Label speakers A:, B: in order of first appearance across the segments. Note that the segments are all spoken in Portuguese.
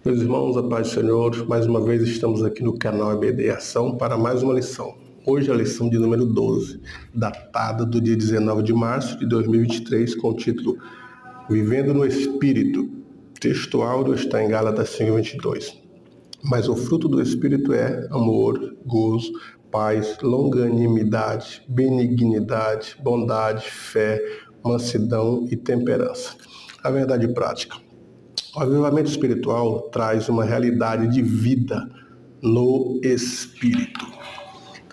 A: Meus irmãos, a paz do Senhor, mais uma vez estamos aqui no canal EBD Ação para mais uma lição. Hoje é a lição de número 12, datada do dia 19 de março de 2023, com o título Vivendo no Espírito. Texto áureo está em Gálatas 5:22. Mas o fruto do Espírito é amor, gozo, paz, longanimidade, benignidade, bondade, fé, mansidão e temperança. A verdade prática. O avivamento espiritual traz uma realidade de vida no Espírito.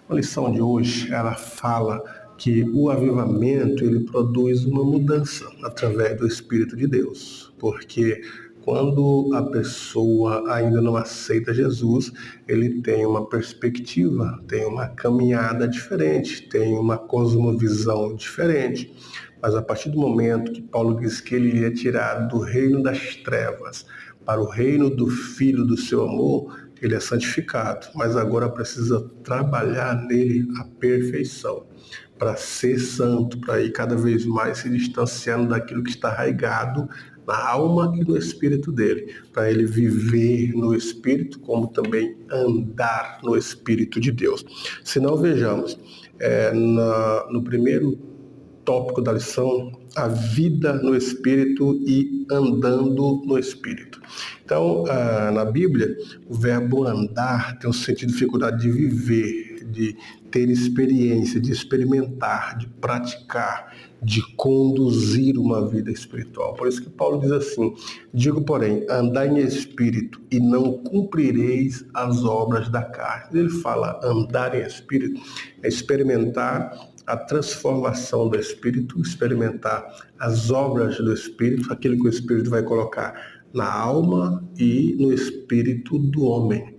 A: A lição de hoje, ela fala que o avivamento, ele produz uma mudança através do Espírito de Deus, porque quando a pessoa ainda não aceita Jesus, ele tem uma perspectiva, tem uma caminhada diferente, tem uma cosmovisão diferente. Mas a partir do momento que Paulo diz que ele ia tirar do reino das trevas para o reino do Filho do seu amor, ele é santificado, mas agora precisa trabalhar nele a perfeição, para ser santo, para ir cada vez mais se distanciando daquilo que está arraigado na alma e no espírito dele, para ele viver no espírito, como também andar no espírito de Deus. Se não, vejamos, no primeiro tópico da lição, a vida no Espírito e andando no Espírito. Então, na Bíblia, o verbo andar tem um sentido de dificuldade de viver, de ter experiência, de experimentar, de praticar, de conduzir uma vida espiritual. Por isso que Paulo diz assim: digo, porém, andai em espírito e não cumprireis as obras da carne. Ele fala andar em espírito, é experimentar a transformação do Espírito, experimentar as obras do Espírito, aquilo que o Espírito vai colocar na alma e no espírito do homem.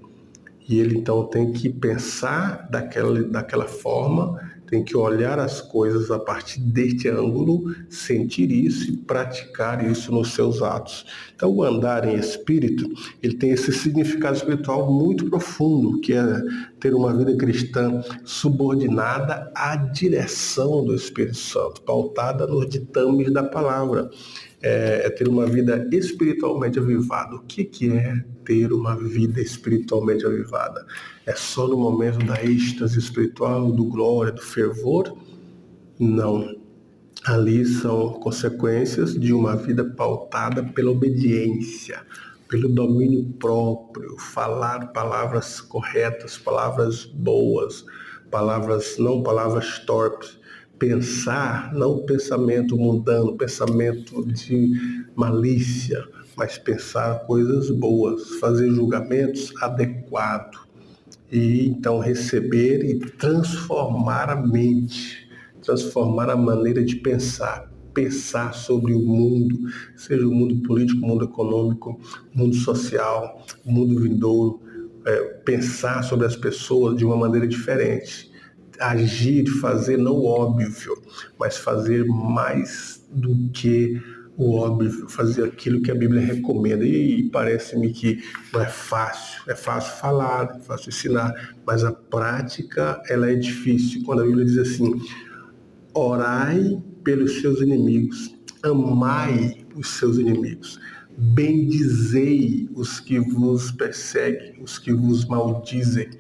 A: E ele então tem que pensar daquela forma, tem que olhar as coisas a partir deste ângulo, sentir isso e praticar isso nos seus atos. Então, o andar em espírito, ele tem esse significado espiritual muito profundo, que é ter uma vida cristã subordinada à direção do Espírito Santo, pautada nos ditames da palavra. É ter uma vida espiritualmente avivada. O que é ter uma vida espiritualmente avivada? É só no momento da êxtase espiritual, do glória, do fervor? Não. Ali são consequências de uma vida pautada pela obediência, pelo domínio próprio, falar palavras corretas, palavras boas, não palavras torpes. Pensar, não pensamento mundano, pensamento de malícia, mas pensar coisas boas, fazer julgamentos adequados e então receber e transformar a mente, transformar a maneira de pensar sobre o mundo, seja o mundo político, o mundo econômico, o mundo social, o mundo vindouro, pensar sobre as pessoas de uma maneira diferente. Agir, fazer não óbvio, mas fazer mais do que o óbvio, fazer aquilo que a Bíblia recomenda. E parece-me que não é fácil. É fácil falar, é fácil ensinar, mas a prática, ela é difícil. Quando a Bíblia diz assim: orai pelos seus inimigos, amai os seus inimigos, bendizei os que vos perseguem, os que vos maldizem.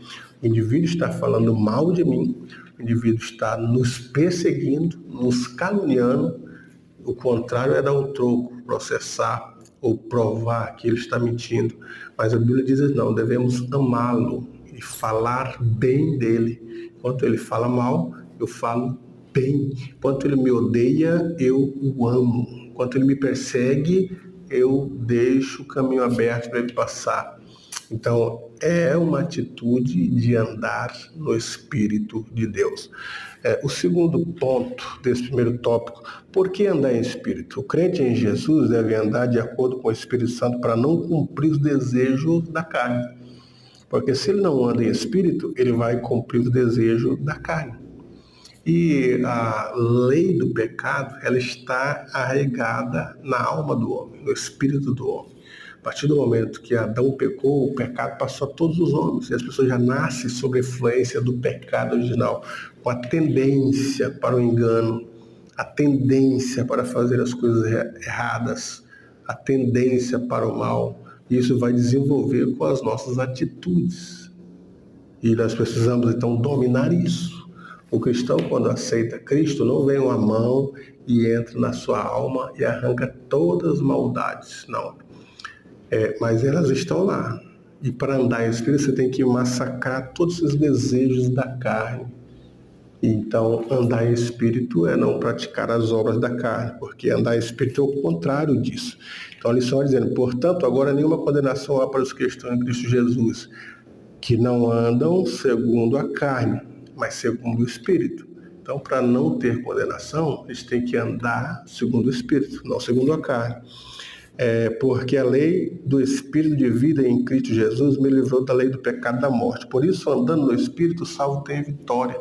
A: O indivíduo está falando mal de mim, o indivíduo está nos perseguindo, nos caluniando. O contrário é dar um troco, processar ou provar que ele está mentindo. Mas a Bíblia diz não, devemos amá-lo e falar bem dele. Enquanto ele fala mal, eu falo bem. Enquanto ele me odeia, eu o amo. Enquanto ele me persegue, eu deixo o caminho aberto para ele passar. Então, é uma atitude de andar no Espírito de Deus. O segundo ponto desse primeiro tópico: por que andar em Espírito? O crente em Jesus deve andar de acordo com o Espírito Santo para não cumprir os desejos da carne. Porque se ele não anda em Espírito, ele vai cumprir os desejos da carne. E a lei do pecado, ela está arraigada na alma do homem, no espírito do homem. A partir do momento que Adão pecou, o pecado passou a todos os homens. E as pessoas já nascem sob a influência do pecado original, com a tendência para o engano, a tendência para fazer as coisas erradas, a tendência para o mal, Isso vai desenvolver com as nossas atitudes. E nós precisamos, então, dominar isso. O cristão, quando aceita Cristo, não vem uma mão e entra na sua alma e arranca todas as maldades. Não. Mas elas estão lá. E para andar em Espírito, você tem que massacrar todos os desejos da carne. Então, andar em Espírito é não praticar as obras da carne, porque andar em Espírito é o contrário disso. Então, a lição é dizendo, portanto, agora nenhuma condenação há para os que estão em Cristo Jesus, que não andam segundo a carne, mas segundo o Espírito. Então, para não ter condenação, eles têm que andar segundo o Espírito, não segundo a carne. Porque a lei do Espírito de vida em Cristo Jesus me livrou da lei do pecado e da morte. Por isso, andando no Espírito, o salvo tem vitória.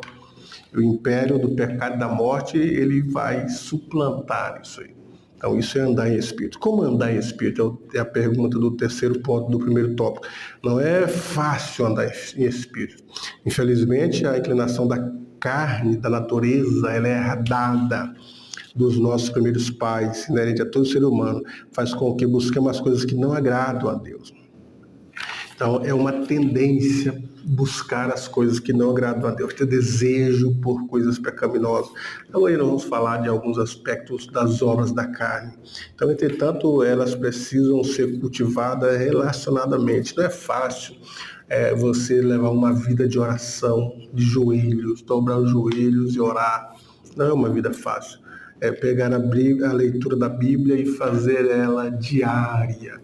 A: O império do pecado e da morte, ele vai suplantar isso aí. Então, isso é andar em Espírito. Como andar em Espírito? É a pergunta do terceiro ponto do primeiro tópico. Não é fácil andar em Espírito. Infelizmente, a inclinação da carne, da natureza, ela é herdada dos nossos primeiros pais, inerente a todo ser humano, faz com que busquemos as coisas que não agradam a Deus. Então, é uma tendência buscar as coisas que não agradam a Deus, ter desejo por coisas pecaminosas. Então, aí nós vamos falar de alguns aspectos das obras da carne. Então, entretanto, elas precisam ser cultivadas relacionadamente. Não é fácil você levar uma vida de oração, de joelhos, dobrar os joelhos e orar. Não é uma vida fácil. Pegar a leitura da Bíblia e fazer ela diária.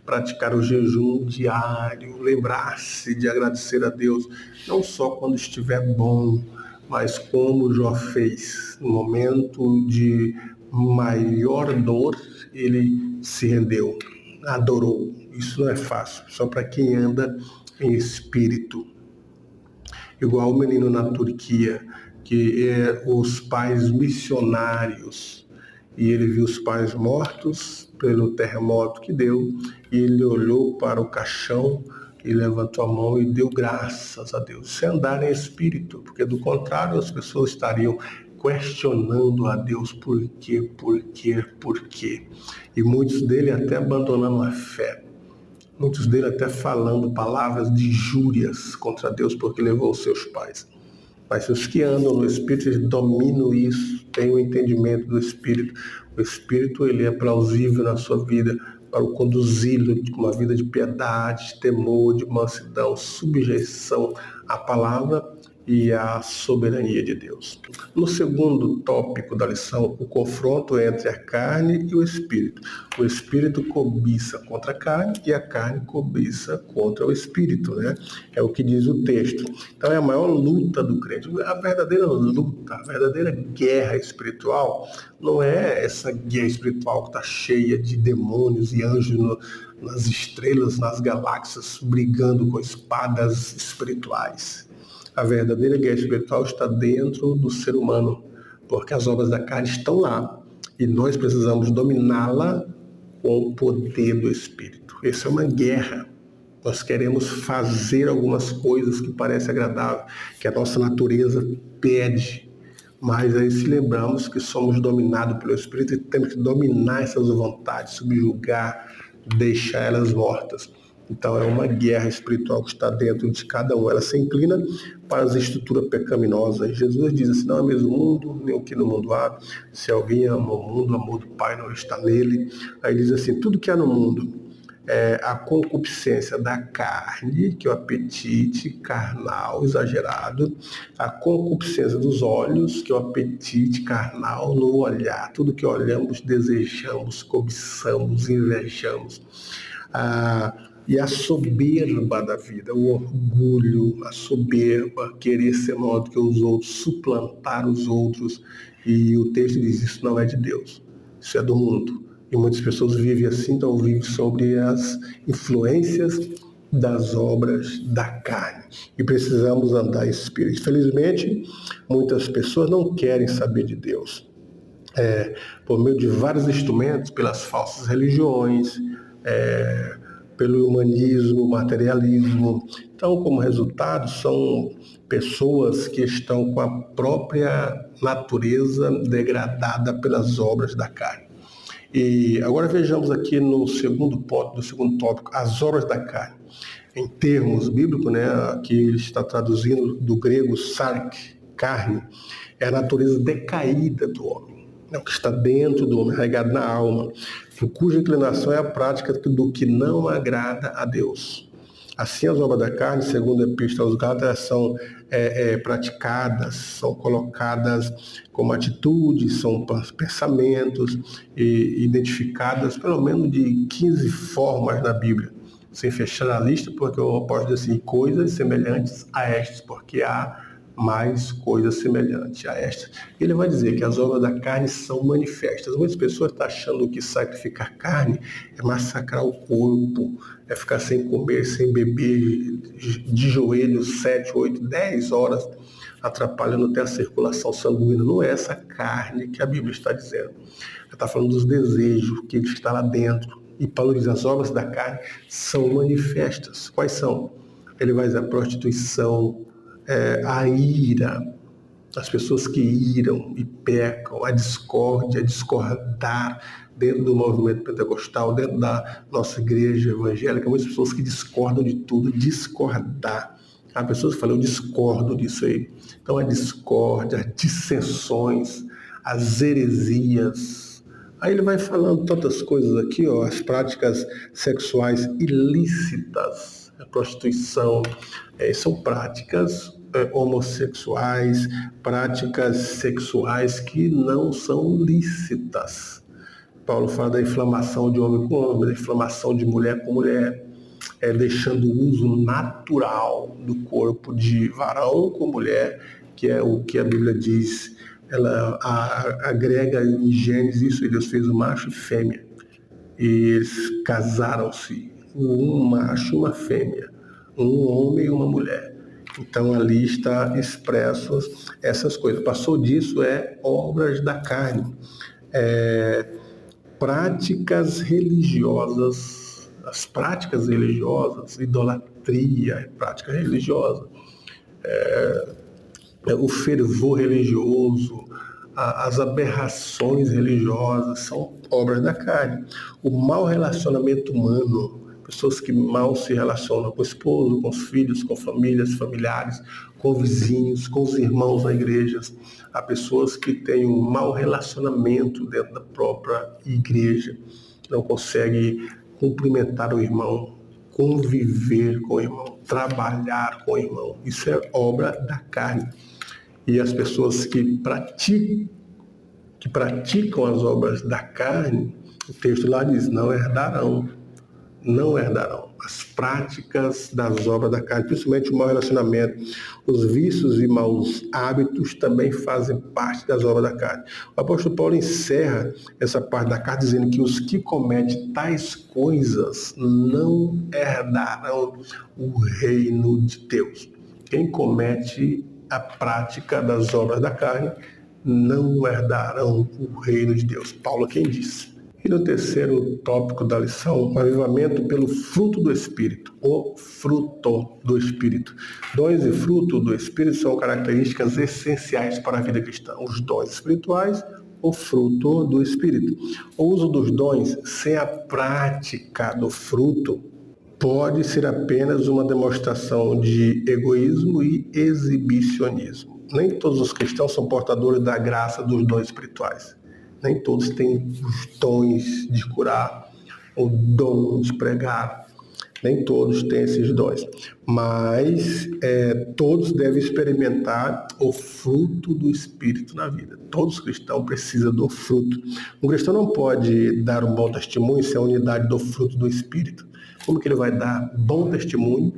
A: Praticar o jejum diário, lembrar-se de agradecer a Deus, não só quando estiver bom, mas como Jó fez. No momento de maior dor, ele se rendeu, adorou. Isso não é fácil, só para quem anda em espírito. Igual o menino na Turquia, que os pais missionários, e ele viu os pais mortos pelo terremoto que deu, e ele olhou para o caixão e levantou a mão e deu graças a Deus. Isso é andar em espírito, porque do contrário as pessoas estariam questionando a Deus por quê. E muitos dele até abandonando a fé. Muitos dele até falando palavras de injúrias contra Deus porque levou os seus pais. Mas os que andam no Espírito, eles dominam isso, têm o entendimento do Espírito. O Espírito, ele é plausível na sua vida para o conduzi-lo com uma vida de piedade, de temor, de mansidão, subjeição à palavra e à soberania de Deus. No segundo tópico da lição, o confronto entre a carne e o Espírito. O Espírito cobiça contra a carne e a carne cobiça contra o Espírito, né? É o que diz o texto. Então é a maior luta do crente. A verdadeira luta, a verdadeira guerra espiritual não é essa guerra espiritual que está cheia de demônios e anjos nas estrelas, nas galáxias, brigando com espadas espirituais. A verdadeira guerra espiritual está dentro do ser humano, porque as obras da carne estão lá e nós precisamos dominá-la com o poder do Espírito. Essa é uma guerra. Nós queremos fazer algumas coisas que parecem agradáveis, que a nossa natureza pede, mas aí se lembramos que somos dominados pelo Espírito e temos que dominar essas vontades, subjugar, deixar elas mortas. Então é uma guerra espiritual que está dentro de cada um. Ela se inclina para as estruturas pecaminosas. Jesus diz assim, não é mesmo mundo, nem o que no mundo há. Se alguém ama o mundo, o amor do Pai não está nele. Aí diz assim, tudo que há no mundo é a concupiscência da carne, que é o apetite carnal exagerado, a concupiscência dos olhos, que é o apetite carnal no olhar. Tudo que olhamos, desejamos, cobiçamos, invejamos. E a soberba da vida, o orgulho, a soberba, querer ser maior do que os outros, suplantar os outros. E o texto diz, isso não é de Deus, isso é do mundo. E muitas pessoas vivem assim, então vivem sobre as influências das obras da carne. E precisamos andar em espírito. Infelizmente, muitas pessoas não querem saber de Deus. Por meio de vários instrumentos, pelas falsas religiões, pelo humanismo, materialismo. Então, como resultado, são pessoas que estão com a própria natureza degradada pelas obras da carne. E agora vejamos aqui no segundo ponto, do segundo tópico, as obras da carne. Em termos bíblicos, né, aqui ele está traduzindo do grego sark, carne, é a natureza decaída do homem, é o que está dentro do homem, arraigado na alma, cuja inclinação é a prática do que não agrada a Deus. Assim, as obras da carne, segundo a Epístola aos Gálatas, são praticadas, são colocadas como atitudes, são pensamentos, identificadas pelo menos de 15 formas na Bíblia, sem fechar a lista, porque eu posso dizer assim, coisas semelhantes a estas, porque há mais coisas semelhantes a estas. Ele vai dizer que as obras da carne são manifestas. Muitas pessoas estão achando que sacrificar carne é massacrar o corpo, é ficar sem comer, sem beber, de joelhos 7, 8, 10 horas, atrapalhando até a circulação sanguínea. Não é essa carne que a Bíblia está dizendo. Ela está falando dos desejos que está lá dentro. E Paulo diz, as obras da carne são manifestas. Quais são? Ele vai dizer a prostituição, a ira, as pessoas que iram e pecam, a discórdia, a discordar dentro do movimento pentecostal, dentro da nossa igreja evangélica, muitas pessoas que discordam de tudo, discordar. Há pessoas que falam, eu discordo disso aí. Então a discórdia, as dissensões, as heresias. Aí ele vai falando tantas coisas aqui, ó, as práticas sexuais ilícitas, a prostituição, são práticas homossexuais, práticas sexuais que não são lícitas. Paulo fala da inflamação de homem com homem, da inflamação de mulher com mulher, deixando o uso natural do corpo de varão com mulher, que é o que a Bíblia diz. Ela agrega em Gênesis isso, Deus fez o macho e fêmea, e eles casaram-se, um macho e uma fêmea, um homem e uma mulher. Então ali está expressos essas coisas. Passou disso obras da carne, práticas religiosas, as práticas religiosas, idolatria, prática religiosa, o fervor religioso, as aberrações religiosas são obras da carne. O mau relacionamento humano, pessoas que mal se relacionam com o esposo, com os filhos, com famílias, familiares, com vizinhos, com os irmãos na igreja. Há pessoas que têm um mau relacionamento dentro da própria igreja, não conseguem cumprimentar o irmão, conviver com o irmão, trabalhar com o irmão. Isso é obra da carne. E as pessoas que praticam as obras da carne, o texto lá diz, não herdarão. As práticas das obras da carne, principalmente o mau relacionamento, os vícios e maus hábitos também fazem parte das obras da carne. O apóstolo Paulo encerra essa parte da carta dizendo que os que cometem tais coisas não herdarão o reino de Deus. Quem comete a prática das obras da carne não herdarão o reino de Deus. Paulo quem disse. E no terceiro tópico da lição, o avivamento pelo fruto do Espírito, o fruto do Espírito. Dons e fruto do Espírito são características essenciais para a vida cristã. Os dons espirituais, o fruto do Espírito. O uso dos dons sem a prática do fruto pode ser apenas uma demonstração de egoísmo e exibicionismo. Nem todos os cristãos são portadores da graça dos dons espirituais. Nem todos têm os dons de curar, o dom de pregar. Nem todos têm esses dons. Mas todos devem experimentar o fruto do Espírito na vida. Todos os cristãos precisam do fruto. Um cristão não pode dar um bom testemunho sem a unidade do fruto do Espírito. Como que ele vai dar bom testemunho?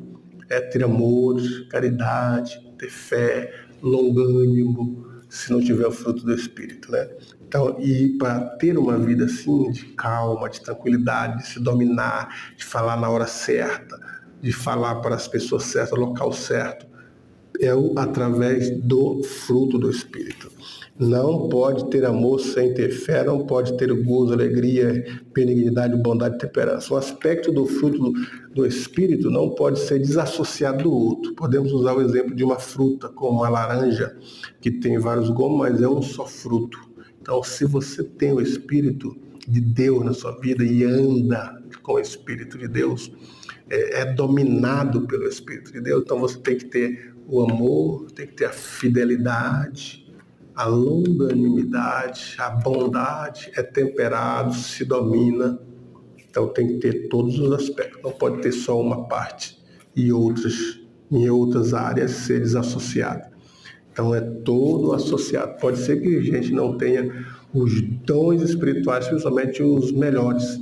A: Ter amor, caridade, ter fé, longânimo, se não tiver o fruto do Espírito, né? Então, e para ter uma vida assim, de calma, de tranquilidade, de se dominar, de falar na hora certa, de falar para as pessoas certas, no local certo, através do fruto do Espírito. Não pode ter amor sem ter fé, não pode ter gozo, alegria, benignidade, bondade e temperança. O aspecto do fruto do Espírito não pode ser desassociado do outro. Podemos usar o exemplo de uma fruta, como uma laranja, que tem vários gomos, mas é um só fruto. Então, se você tem o Espírito, de Deus na sua vida e anda com o Espírito de Deus, é dominado pelo Espírito de Deus. Então você tem que ter o amor, tem que ter a fidelidade, a longanimidade, a bondade, é temperado, se domina. Então tem que ter todos os aspectos, não pode ter só uma parte e em outras áreas ser desassociado. Então é todo associado. Pode ser que a gente não tenha os dons espirituais, principalmente os melhores,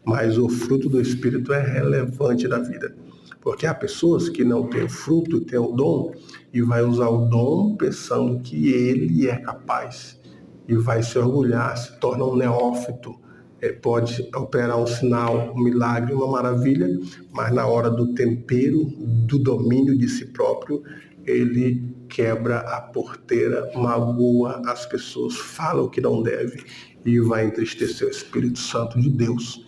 A: mas o fruto do Espírito é relevante na vida. Porque há pessoas que não têm o fruto, têm o dom, e vai usar o dom pensando que ele é capaz, e vai se orgulhar, se torna um neófito, pode operar um sinal, um milagre, uma maravilha, mas na hora do tempero, do domínio de si próprio, ele quebra a porteira, magoa as pessoas, fala o que não deve e vai entristecer o Espírito Santo de Deus.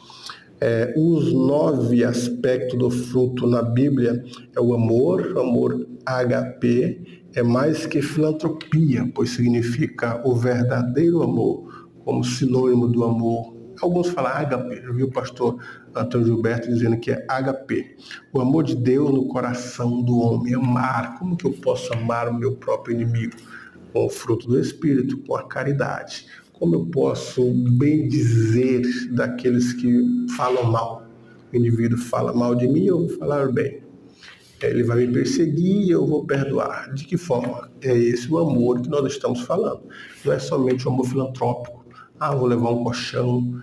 A: Os 9 aspectos do fruto na Bíblia é o amor HP, é mais que filantropia, pois significa o verdadeiro amor, como sinônimo do amor. Alguns falam HP, eu vi o pastor Antônio Gilberto dizendo que é HP. O amor de Deus no coração do homem, amar. Como que eu posso amar o meu próprio inimigo? Com o fruto do Espírito, com a caridade. Como eu posso bem dizer daqueles que falam mal? O indivíduo fala mal de mim, eu vou falar bem. Ele vai me perseguir e eu vou perdoar. De que forma? É esse o amor que nós estamos falando. Não é somente o amor filantrópico. Vou levar um colchão,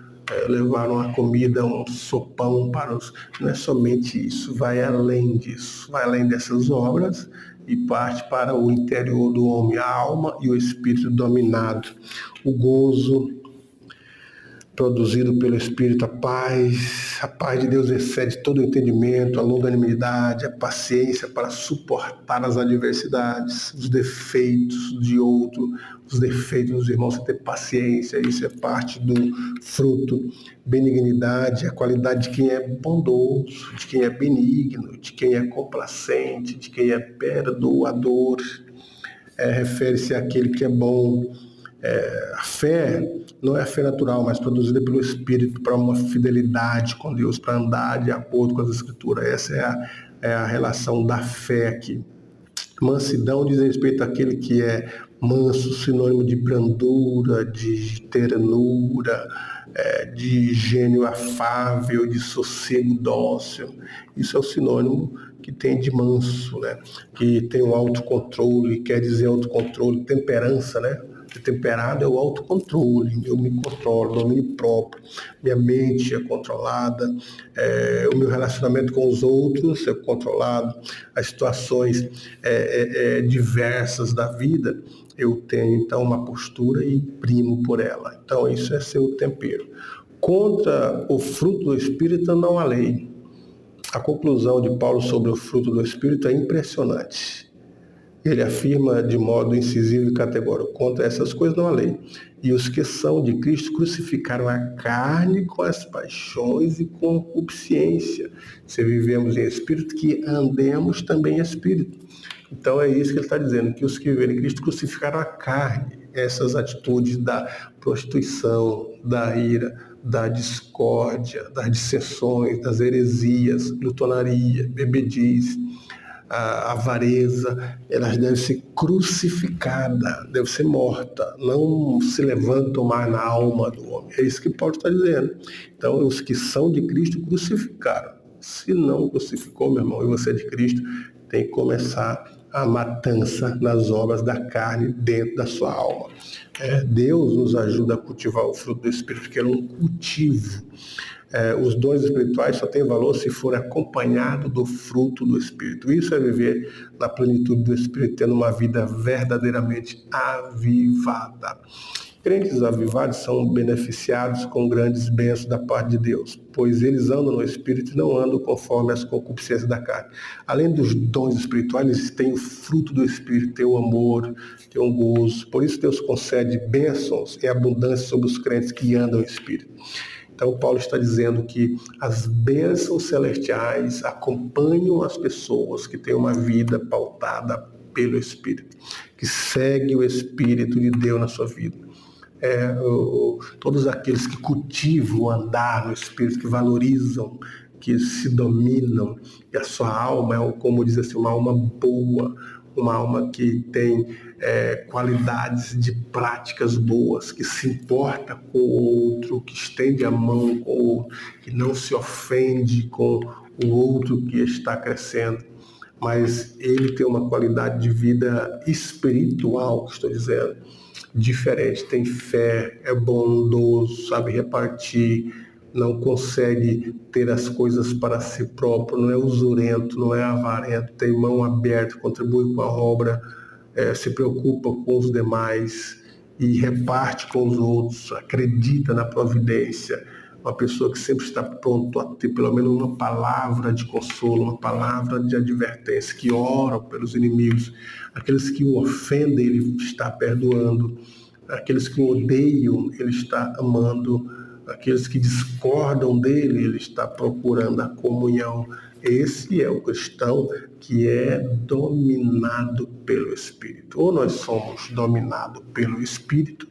A: levar uma comida, um sopão para os... Não é somente isso, vai além disso. Vai além dessas obras e parte para o interior do homem, a alma e o espírito dominado. O gozo produzido pelo Espírito, a paz de Deus excede todo o entendimento, a longanimidade, a paciência para suportar as adversidades, os defeitos de outro, os defeitos dos irmãos, você ter paciência, isso é parte do fruto. Benignidade, a qualidade de quem é bondoso, de quem é benigno, de quem é complacente, de quem é perdoador, refere-se àquele que é bom. A fé não é a fé natural, mas produzida pelo Espírito para uma fidelidade com Deus, para andar de acordo com as Escrituras. Essa é a relação da fé aqui. Mansidão diz respeito àquele que é manso, sinônimo de brandura, de ternura, de gênio afável, de sossego dócil. Isso é o sinônimo que tem de manso, né? Que tem o autocontrole, quer dizer autocontrole, temperança, né? Temperado é o autocontrole, eu me controlo, domínio próprio, minha mente é controlada, o meu relacionamento com os outros é controlado, as situações diversas da vida, eu tenho então uma postura e primo por ela. Então isso é seu tempero. Contra o fruto do Espírito não há lei. A conclusão de Paulo sobre o fruto do Espírito é impressionante. Ele afirma de modo incisivo e categórico: contra essas coisas não há lei. E os que são de Cristo crucificaram a carne com as paixões e concupiscência. Se vivemos em espírito, que andemos também em espírito. Então é isso que ele está dizendo, que os que vivem em Cristo crucificaram a carne, essas atitudes da prostituição, da ira, da discórdia, das dissensões, das heresias, glutonaria, bebedice, a avareza, elas devem ser crucificadas, devem ser mortas, não se levantam mais na alma do homem. É isso que Paulo está dizendo. Então, os que são de Cristo crucificaram. Se não crucificou, meu irmão, e você é de Cristo, tem que começar a matança nas obras da carne dentro da sua alma. Deus nos ajuda a cultivar o fruto do Espírito, que é um cultivo. Os dons espirituais só têm valor se for acompanhado do fruto do Espírito. Isso é viver na plenitude do Espírito, tendo uma vida verdadeiramente avivada. Crentes avivados são beneficiados com grandes bênçãos da parte de Deus, pois eles andam no Espírito e não andam conforme as concupiscências da carne. Além dos dons espirituais, eles têm o fruto do Espírito, tem o amor, tem o gozo. Por isso Deus concede bênçãos em abundância sobre os crentes que andam no Espírito. Então, Paulo está dizendo que as bênçãos celestiais acompanham as pessoas que têm uma vida pautada pelo Espírito, que segue o Espírito de Deus na sua vida. todos aqueles que cultivam o andar no Espírito, que valorizam, que se dominam, e a sua alma é, como diz assim, uma alma boa, uma alma que tem qualidades de práticas boas, que se importa com o outro, que estende a mão com o outro, que não se ofende com o outro que está crescendo, mas ele tem uma qualidade de vida espiritual, que estou dizendo, diferente, tem fé, é bondoso, sabe repartir, não consegue ter as coisas para si próprio, não é usurento, não é avarento, tem mão aberta, contribui com a obra, se preocupa com os demais e reparte com os outros, acredita na providência. Uma pessoa que sempre está pronto a ter pelo menos uma palavra de consolo, uma palavra de advertência, que ora pelos inimigos, aqueles que o ofendem, ele está perdoando, aqueles que o odeiam, ele está amando, aqueles que discordam dele, ele está procurando a comunhão. Esse é o cristão que é dominado pelo Espírito. Ou nós somos dominados pelo Espírito,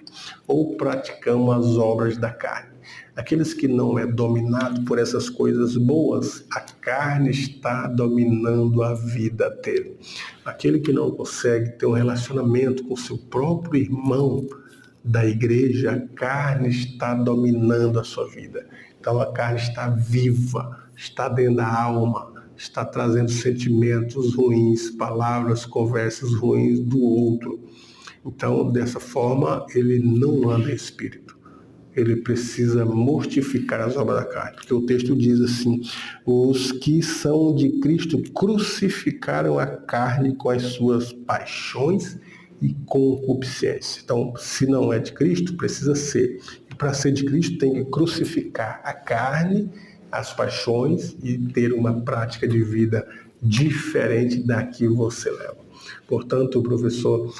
A: ou praticamos as obras da carne. Aqueles que não é dominado por essas coisas boas, a carne está dominando a vida dele. Aquele que não consegue ter um relacionamento com seu próprio irmão da igreja, a carne está dominando a sua vida. Então a carne está viva, está dentro da alma, está trazendo sentimentos ruins, palavras, conversas ruins do outro. Então, dessa forma, ele não anda em espírito. Ele precisa mortificar as obras da carne, porque o texto diz assim: os que são de Cristo crucificaram a carne com as suas paixões e concupiscência. Então, se não é de Cristo, precisa ser. E para ser de Cristo, tem que crucificar a carne, as paixões e ter uma prática de vida diferente da que você leva. Portanto, professor,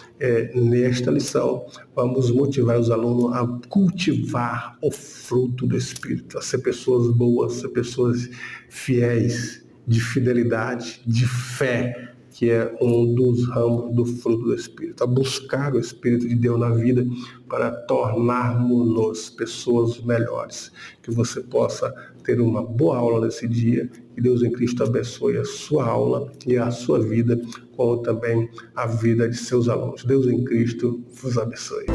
A: nesta lição, vamos motivar os alunos a cultivar o fruto do Espírito, a ser pessoas boas, a ser pessoas fiéis, de fidelidade, de fé, que é um dos ramos do fruto do Espírito, a buscar o Espírito de Deus na vida para tornarmos-nos pessoas melhores. Que você possa ter uma boa aula nesse dia, que Deus em Cristo abençoe a sua aula e a sua vida, como também a vida de seus alunos. Deus em Cristo vos abençoe.